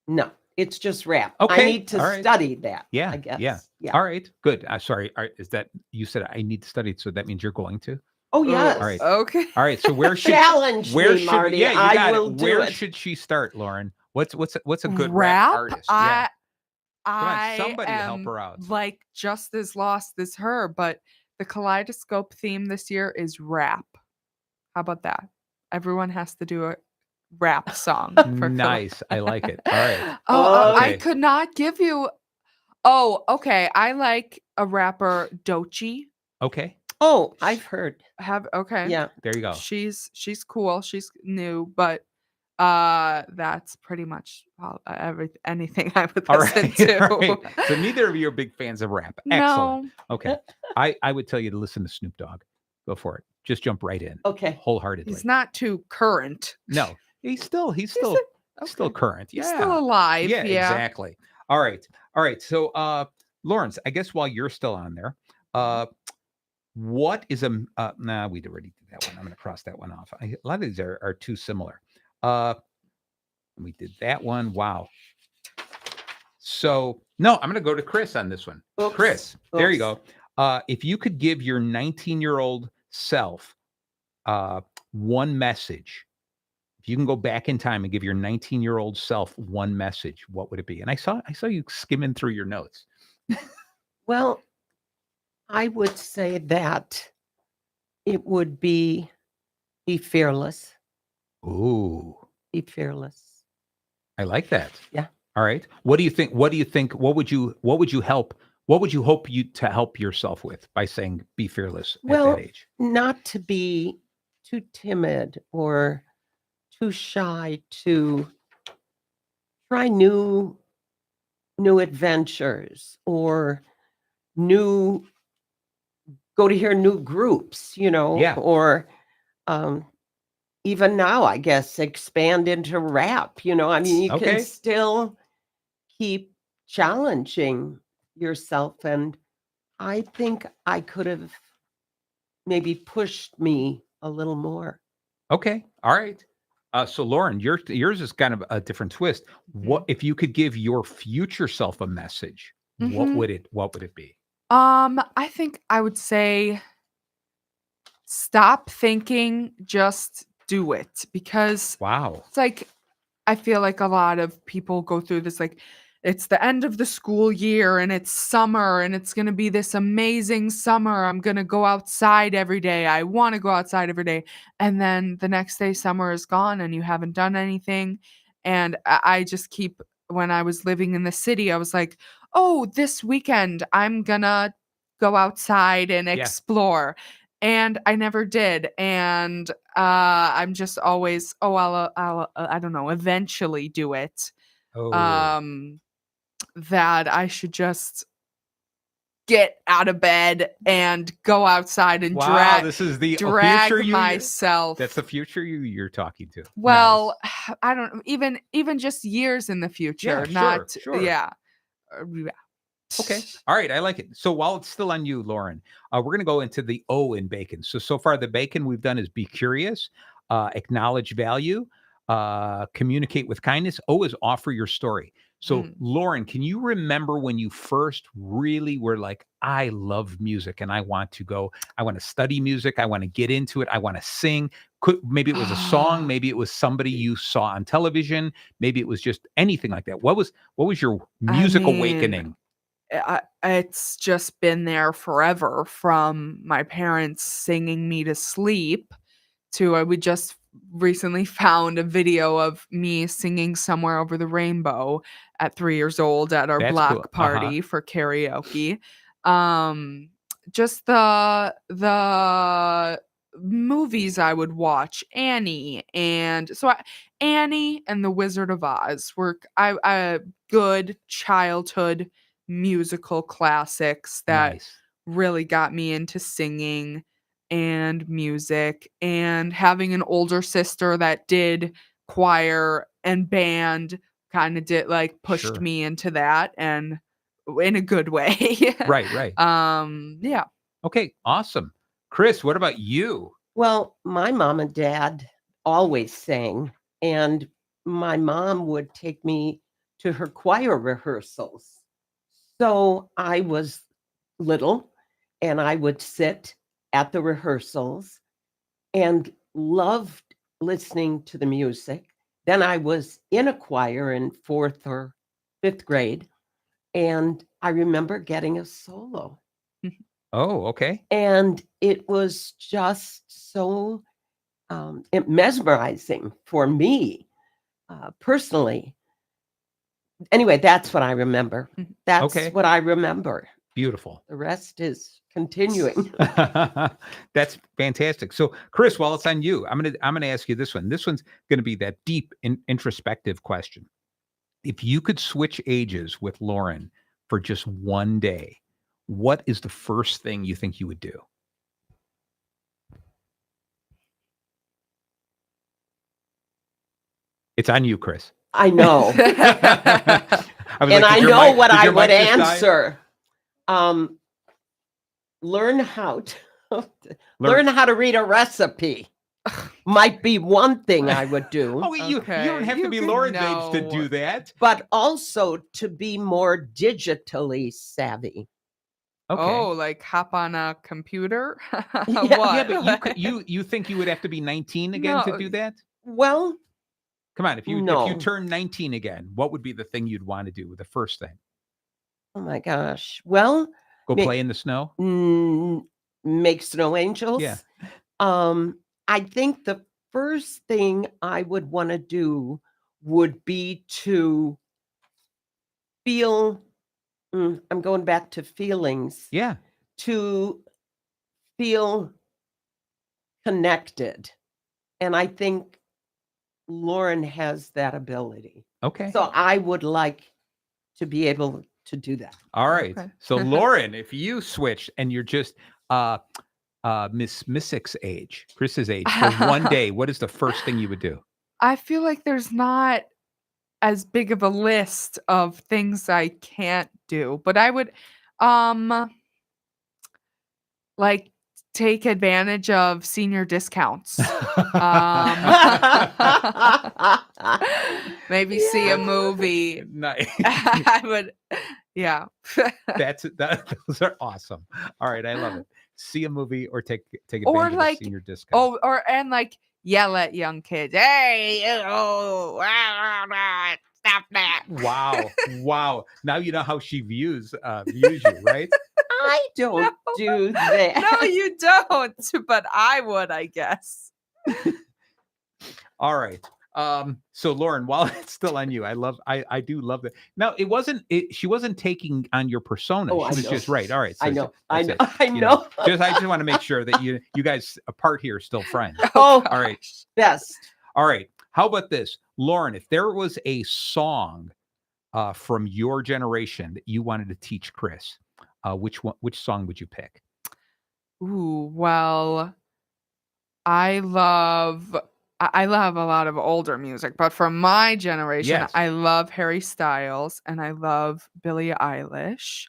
No, it's just rap. Okay. I need to study that. Yeah. I guess. Yeah. All right. Good. Sorry. All right, is that you said I need to study it? So that means you're going to? Oh, yes. All right. Okay. All right. So where should challenge me, Marty? Yeah, you I got will it. do Where it. should she start, Lauren? What's a good rap artist? Yeah. Come on, I somebody am help her out. like just as lost as her, but the Kaleidoscope theme this year is rap. How about that? Everyone has to do a rap song. For Nice. I like it. All right. I Okay. could not give you. Oh, okay. I like a rapper, Doechii. Okay. Oh, I've heard. Okay. Yeah. There you go. She's cool. She's new, but that's pretty much anything I would All listen right. to. All right. So neither of you are big fans of rap. Excellent. No. Okay. I would tell you to listen to Snoop Dogg. Go for it. Just jump right in. Okay. Wholeheartedly. He's not too current. No. He's still current. Yeah. He's still alive. Yeah, Yeah. exactly. All right. So Lawrence, I guess while you're still on there, what is a nah, we already did that one. I'm gonna cross that one off. A lot of these are too similar. We did that one. Wow. So no, I'm gonna go to Chris on this one. Oops. Chris, there you go. If you could give your 19-year-old self one message, if you can go back in time and give your 19-year-old self one message, what would it be? And I saw you skimming through your notes. Well, I would say that it would be fearless. Ooh, Be fearless. I like that. Yeah. All right. What do you think? What would you hope you to help yourself with by saying be fearless at that age? Not to be too timid or too shy to try new adventures or go to hear new groups, or even now, I guess, expand into rap. I mean, you can still keep challenging yourself. And I think I could have maybe pushed me a little more. Okay. All right. So Lauren, yours is kind of a different twist. What if you could give your future self a message? What would it be? I think I would say stop thinking, just do it. Because Wow. it's like, I feel like a lot of people go through this, like, it's the end of the school year and it's summer and it's going to be this amazing summer. I'm going to go outside every day. I want to go outside every day. And then the next day, summer is gone and you haven't done anything. And I just keep, when I was living in the city, I was like, oh, this weekend, I'm going to go outside and Yeah. explore. And I never did. And I'm just always, oh, I'll I don't know, eventually do it. Oh. That I should just get out of bed and go outside and Wow, this is the drag future you. myself. That's the future you're talking to. Well, I don't even just years in the future, Yeah, not sure. yeah. Okay. All right. I like it. So while it's still on you, Lauren, we're going to go into the O in bacon. So far, the bacon we've done is be curious, acknowledge value, communicate with kindness. O is offer your story. So, Lauren, can you remember when you first really were like, I love music and I want to study music. I want to get into it. I want to sing. Maybe it was a song. Maybe it was somebody you saw on television. Maybe it was just anything like that. What was your music awakening? It's just been there forever, from my parents singing me to sleep to we just recently found a video of me singing Somewhere Over the Rainbow at 3 years old at our That's block cool. party for karaoke. Just the movies I would watch, Annie and The Wizard of Oz were I good childhood musical classics that Nice. really got me into singing and music, and having an older sister that did choir and band kind of did like pushed Sure. me into that, and in a good way. Right. Yeah. Okay, awesome. Chris, what about you? Well, my mom and dad always sang, and my mom would take me to her choir rehearsals. So I was little and I would sit at the rehearsals and loved listening to the music. Then I was in a choir in 4th or 5th grade, and I remember getting a solo. Oh, okay. And it was just so mesmerizing for me personally. Anyway, that's what I remember. That's Okay. what I remember. Beautiful. The rest is continuing. That's fantastic. So, Chris, while it's on you, I'm gonna ask you this one. This one's gonna be that deep introspective question. If you could switch ages with Lauren for just one day, what is the first thing you think you would do? It's on you, Chris. I know. And I know what I would answer. Learn how to read a recipe. Might be one thing I would do. Oh, you don't have to be Lauren's age to do that. But also to be more digitally savvy. Okay. Oh, like hop on a computer? Yeah, but you think you would have to be 19 again to do that? Well, come on, if you no. turn 19 again, what would be the thing you'd want to do? The first thing? Oh my gosh. Well, go play in the snow? Make snow angels. Yeah. I think the first thing I would want to do would be to feel, I'm going back to feelings. Yeah. To feel connected. And I think Lauren has that ability. Okay. So I would like to be able to do that. All right. Okay. So Lauren, if you switch and you're just Miss Missick's age, Chris's age, for one day, what is the first thing you would do? I feel like there's not as big of a list of things I can't do, but I would like take advantage of senior discounts. Maybe see a movie. Nice. I would, yeah. Those are awesome. All right, I love it. See a movie or take Or advantage of a like, senior discount. and like yell at young kids. Hey, stop that. Wow. Now you know how she views you, right? I don't do that. No, you don't. But I would, I guess. All right. So Lauren, while it's still on you, I do love that. Now she wasn't taking on your persona. Oh, She was I just know. right. All right. So I know. I that's know. it. I You know. I just want to make sure that you guys apart here are still friends. Oh, All right. best. All right. How about this? Lauren, if there was a song from your generation that you wanted to teach Chris, which song would you pick? Ooh, well, I love a lot of older music, but from my generation, Yes. I love Harry Styles and I love Billie Eilish.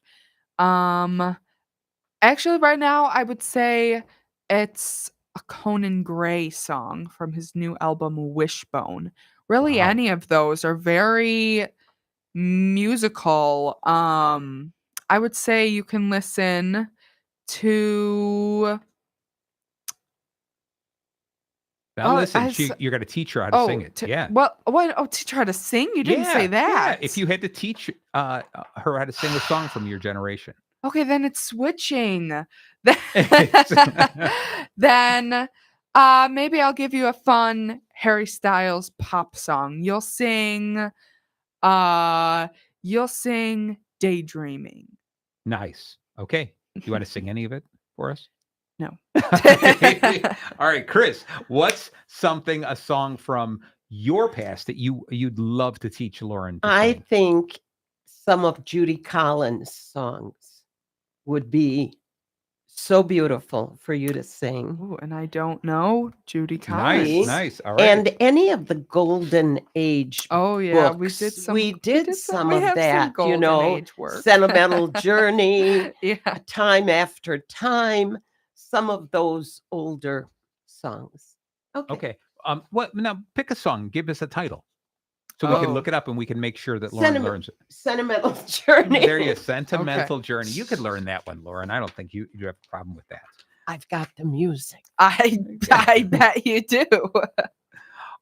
Actually, right now, I would say it's a Conan Gray song from his new album Wishbone. Really, Wow. any of those are very musical. I would say you can listen to. Now Oh, listen, I s- you're going to teach her how to sing it. Yeah. Well, what? Oh, teach her how to sing? You didn't say that. Yeah. If you had to teach her how to sing a song from your generation. Okay, then it's switching. It's- Then maybe I'll give you a fun Harry Styles pop song. You'll sing Daydreaming. Nice. Okay. You want to sing any of it for us? No. All right, Chris, what's a song from your past that you'd love to teach Lauren to I sing? think some of Judy Collins' songs would be so beautiful for you to sing. Ooh, and I don't know Judy Collins. See? Nice. All right. And any of the Golden Age Oh yeah, books. we did some we of have some that, Golden Age work. Sentimental Journey, Yeah. Time After Time, some of those older songs. Okay. What now? Pick a song. Give us a title, so we can Oh. look it up and we can make sure that Lauren learns it. Sentimental Journey. There you go. Sentimental Journey. You could learn that one, Lauren. I don't think you have a problem with that. I've got the music. I bet you do.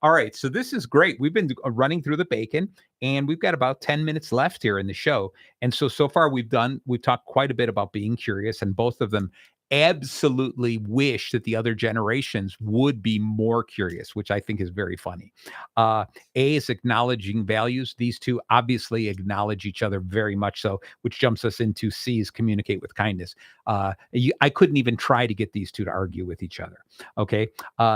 All right. So this is great. We've been running through the bacon and we've got about 10 minutes left here in the show. And so far we've talked quite a bit about being curious, and both of them absolutely wish that the other generations would be more curious, which I think is very funny. A is acknowledging values. These two obviously acknowledge each other very much so, which jumps us into C's, communicate with kindness. I couldn't even try to get these two to argue with each other. Okay.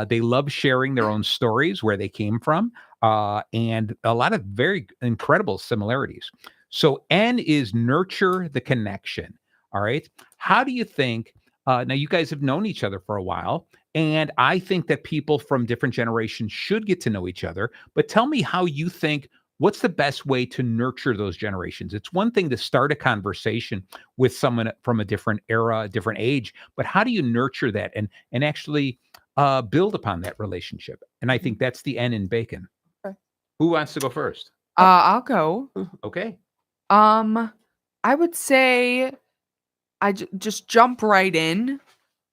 They love sharing their own stories, where they came from, and a lot of very incredible similarities. So N is nurture the connection. All right. How do you think? Now, you guys have known each other for a while, and I think that people from different generations should get to know each other. But tell me how you think, what's the best way to nurture those generations? It's one thing to start a conversation with someone from a different era, a different age, but how do you nurture that and actually build upon that relationship? And I think that's the N in bacon. Okay. Who wants to go first? I'll go. Okay. I would say just jump right in.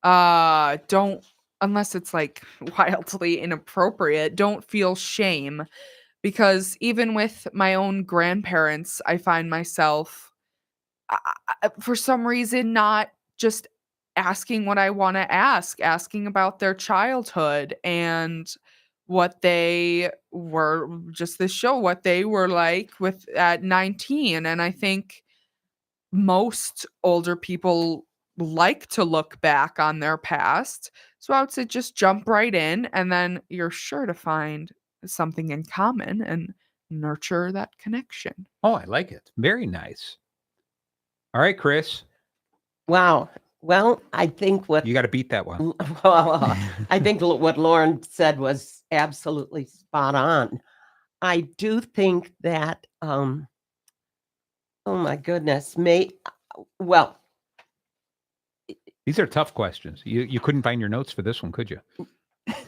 Don't, unless it's like wildly inappropriate, don't feel shame, because even with my own grandparents, I find myself for some reason not just asking what I want to asking about their childhood and what they were, just this show, what they were like at 19. And I think most older people like to look back on their past. So I would say just jump right in, and then you're sure to find something in common and nurture that connection. Oh, I like it. Very nice. All right, Chris. Wow. Well, I think what You got to beat that one. I think what Lauren said was absolutely spot on. I do think that oh my goodness, These are tough questions. You couldn't find your notes for this one, could you?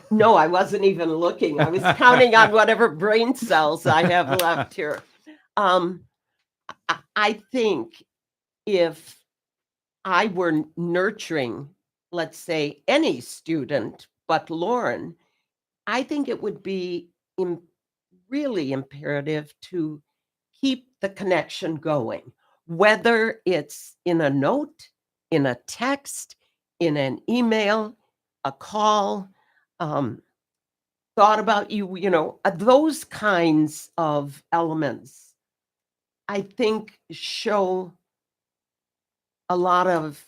No, I wasn't even looking. I was counting on whatever brain cells I have left here. I think if I were nurturing, let's say, any student but Lauren, I think it would be really imperative to keep the connection going, whether it's in a note, in a text, in an email, a call, thought about you, those kinds of elements, I think show a lot of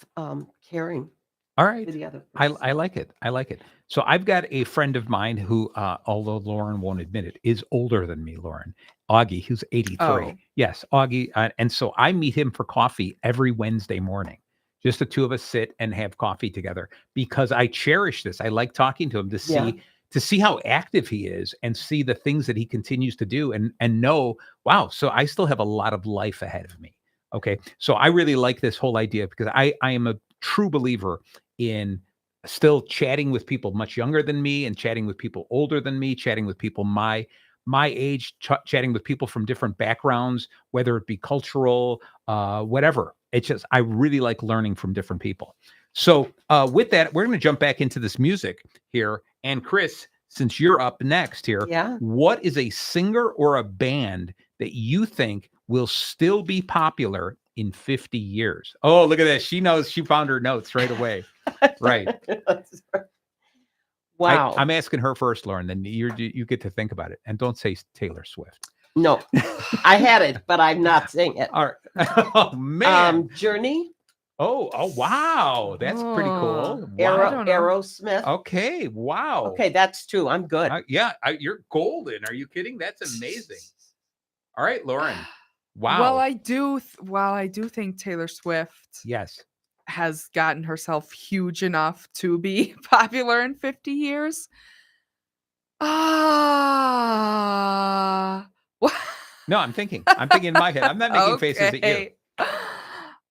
caring All for right. the other I person. like it. I like it. So I've got a friend of mine who, although Lauren won't admit it, is older than me, Lauren. Augie, who's 83. Oh. Yes, Augie. And so I meet him for coffee every Wednesday morning. Just the two of us sit and have coffee together because I cherish this. I like talking to him to see how active he is and see the things that he continues to do and know, wow, so I still have a lot of life ahead of me. Okay. So I really like this whole idea because I am a true believer in still chatting with people much younger than me and chatting with people older than me, chatting with people my age, chatting with people from different backgrounds, whether it be cultural, whatever. It's just, I really like learning from different people. So with that, we're going to jump back into this music here. And Chris, since you're up next here, what is a singer or a band that you think will still be popular in 50 years? Oh, look at this. She knows. She found her notes right away. Right. Wow. I'm asking her first, Lauren, then you get to think about it. And don't say Taylor Swift. No, I had it, but I'm not saying it. All right. Oh, man. Journey. Oh, wow. That's pretty cool. Wow. Aerosmith. Okay. Wow. Okay, that's two. I'm good. You're golden. Are you kidding? That's amazing. All right, Lauren. Wow. Well, I do think Taylor Swift has gotten herself huge enough to be popular in 50 years. No, I'm thinking in my head. I'm not making faces at you.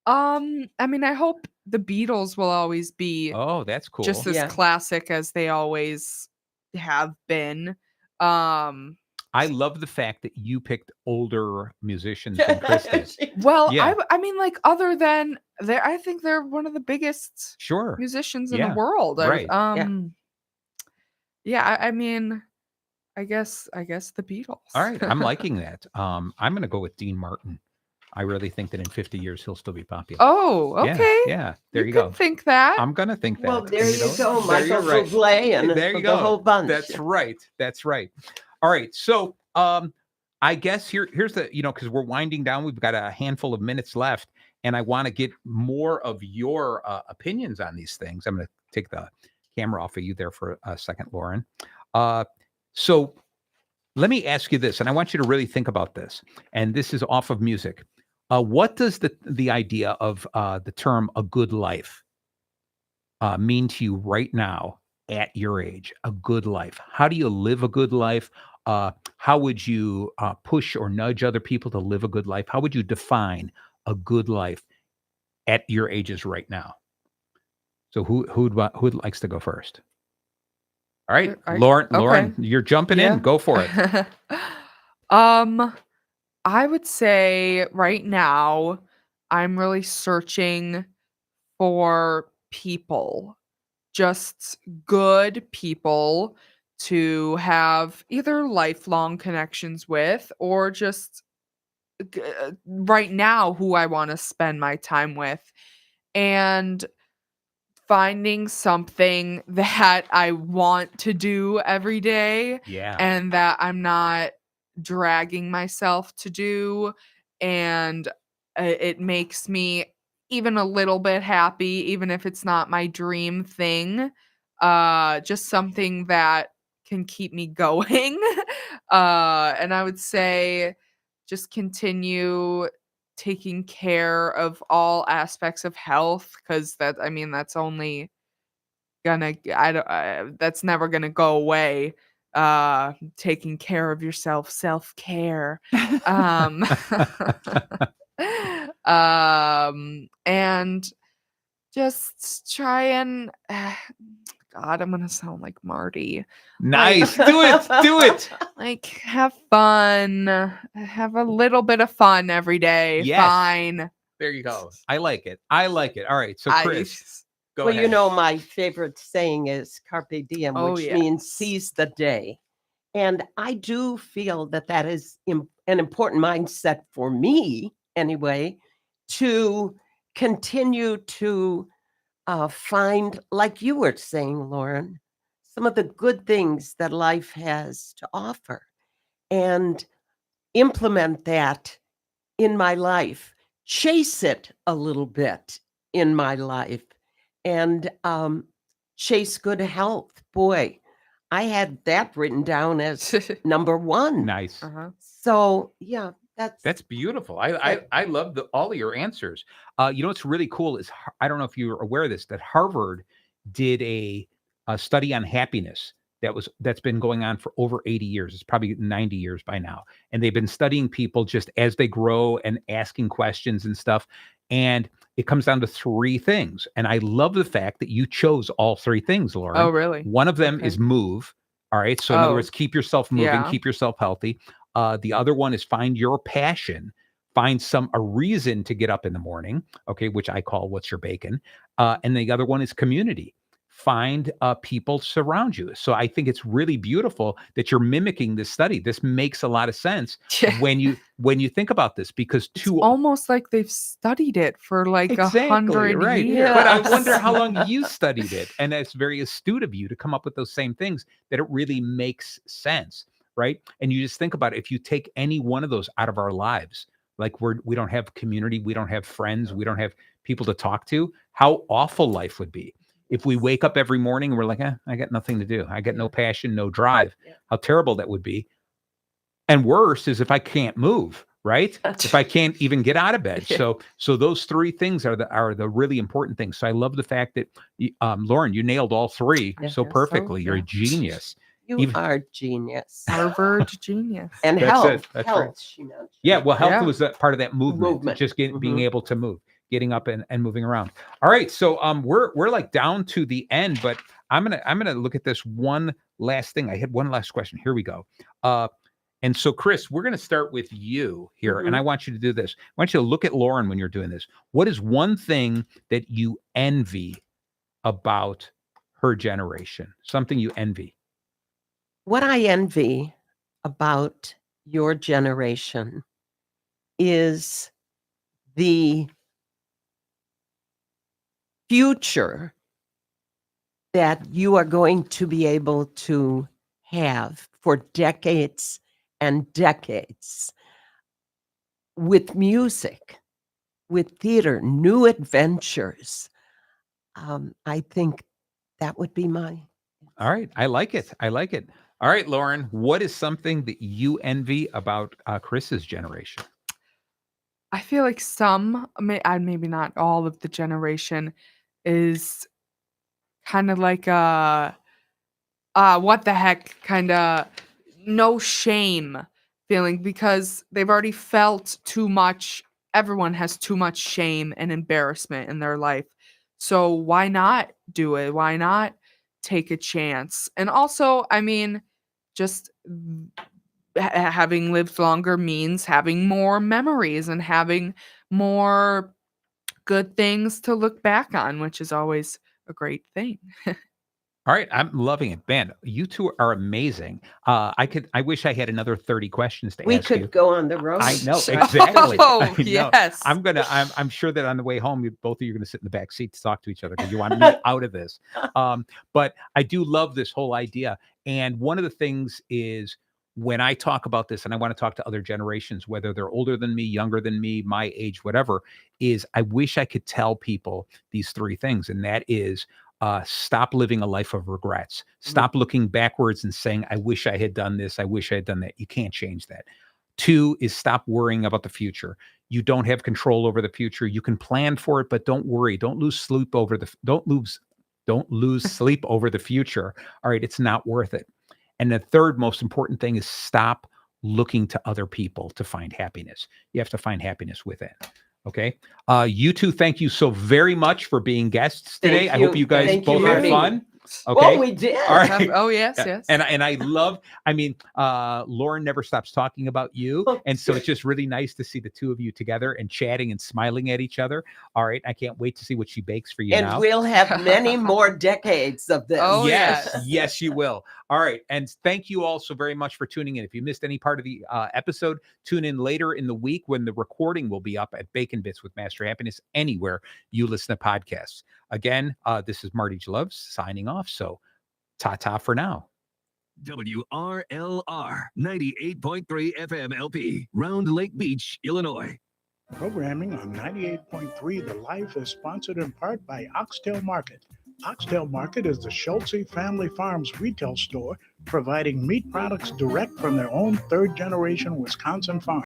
I mean, I hope the Beatles will always be that's cool. Just as classic as they always have been. I love the fact that you picked older musicians than Christy. Well, I mean, like, other than I think they're one of the biggest musicians in the world. Right. I mean, I guess the Beatles. All right. I'm liking that. I'm going to go with Dean Martin. I really think that in 50 years, he'll still be popular. Oh, okay. Yeah. There you go. Think that. I'm going to think that. Well, there you go. Michael Bublé and there you go. The whole bunch. That's right. All right. So I guess here's the, because we're winding down. We've got a handful of minutes left, and I want to get more of your opinions on these things. I'm going to take the camera off of you there for a second, Lauren. So let me ask you this, and I want you to really think about this. And this is off of music. What does the idea of the term "a good life" mean to you right now at your age? A good life. How do you live a good life? How would you push or nudge other people to live a good life? How would you define a good life at your ages right now? So who likes to go first? All right, Lauren, you're jumping in. Go for it. I would say right now I'm really searching for people, just good people to have either lifelong connections with or just right now who I want to spend my time with, and finding something that I want to do every day and that I'm not dragging myself to do, and it makes me even a little bit happy, even if it's not my dream thing. Just something that can keep me going. And I would say just continue taking care of all aspects of health, because that's only gonna that's never gonna go away. Taking care of yourself, self-care. And Just try and God, I'm gonna sound like Marty. Nice. Do it. Like have fun. Have a little bit of fun every day. Yes. Fine. There you go. I like it. All right. So Chris, go Well, ahead. you know, my favorite saying is carpe diem, Oh, which means yes. seize the day. And I do feel that that is an important mindset for me, anyway, to continue to find, like you were saying, Lauren, some of the good things that life has to offer and implement that in my life, chase it a little bit in my life, and chase good health. Boy, I had that written down as number one. Nice. So yeah, That's beautiful. I love all of your answers. You know what's really cool is I don't know if you're aware of this, that Harvard did a study on happiness that's been going on for over 80 years. It's probably 90 years by now, and they've been studying people just as they grow and asking questions and stuff. And it comes down to three things. And I love the fact that you chose all three things, Lauren. Oh, really? One of them is move. All right. So in other words, keep yourself moving, yeah. keep yourself healthy. The other one is find your passion, find a reason to get up in the morning. Okay. Which I call what's your bacon. And the other one is community. Find people surround you. So I think it's really beautiful that you're mimicking this study. This makes a lot of sense when you think about this, because it's almost like they've studied it for like 100 right. years. But I wonder how long you studied it. And that's very astute of you to come up with those same things, that it really makes sense. Right. And you just think about it, if you take any one of those out of our lives, like we don't have community, we don't have friends, we don't have people to talk to, how awful life would be. If we wake up every morning and we're like, I got nothing to do. I got no passion, no drive. How terrible that would be. And worse is if I can't move, right? If I can't even get out of bed. So those three things are the really important things. So I love the fact that, Lauren, you nailed all three so perfectly. You're a genius. You are genius. Harvard genius. And That's health. it. That's health, right. she mentioned. Yeah, well, health was part of that movement. Just being Mm-hmm. able to move, getting up and moving around. All right, so we're like down to the end, but I'm gonna look at this one last thing. I had one last question. Here we go. And so, Chris, we're gonna start with you here, and I want you to do this. I want you to look at Lauren when you're doing this. What is one thing that you envy about her generation? Something you envy? What I envy about your generation is the future that you are going to be able to have for decades and decades with music, with theater, new adventures. I think that would be mine. All right. I like it. All right, Lauren, what is something that you envy about Chris's generation? I feel like maybe not all of the generation, is kind of like what the heck, kind of no shame feeling, because they've already felt too much. Everyone has too much shame and embarrassment in their life. So why not do it? Why not take a chance? And also, I mean, just having lived longer means having more memories and having more good things to look back on, which is always a great thing. All right, I'm loving it, man. You two are amazing. I wish I had another 30 questions to ask you. We could go on the road. I know exactly. Oh, I know. yes. I'm sure that on the way home, both of you are going to sit in the back seat to talk to each other because you want me out of this. But I do love this whole idea. And one of the things is, when I talk about this, and I want to talk to other generations, whether they're older than me, younger than me, my age, whatever, is I wish I could tell people these three things. And that is, stop living a life of regrets. Stop looking backwards and saying, I wish I had done this. I wish I had done that. You can't change that. 2 is stop worrying about the future. You don't have control over the future. You can plan for it, but don't worry. Don't lose sleep over don't lose sleep over the future. All right. It's not worth it. And the third most important thing is stop looking to other people to find happiness. You have to find happiness within. Okay. You two, thank you so very much for being guests today. Thank I hope you. you guys Thank you both for had me. fun. Oh, Okay. we did. All right. Oh, yes, yes. And I love, I mean, Lauren never stops talking about you. Oh, And so it's just really nice to see the two of you together and chatting and smiling at each other. All right. I can't wait to see what she bakes for you And now. we'll have many more decades of this. Oh, yes, yes. yes, you will. All right. And thank you all so very much for tuning in. If you missed any part of the episode, tune in later in the week when the recording will be up at Bacon Bits with Master Happiness, anywhere you listen to podcasts. Again, this is Marty Gloves signing off. So ta-ta for now. WRLR 98.3 FM LP, Round Lake Beach, Illinois. Programming on 98.3 The Life is sponsored in part by Oxtail Market. Oxtail Market is the Schultze Family Farms retail store providing meat products direct from their own third-generation Wisconsin farm.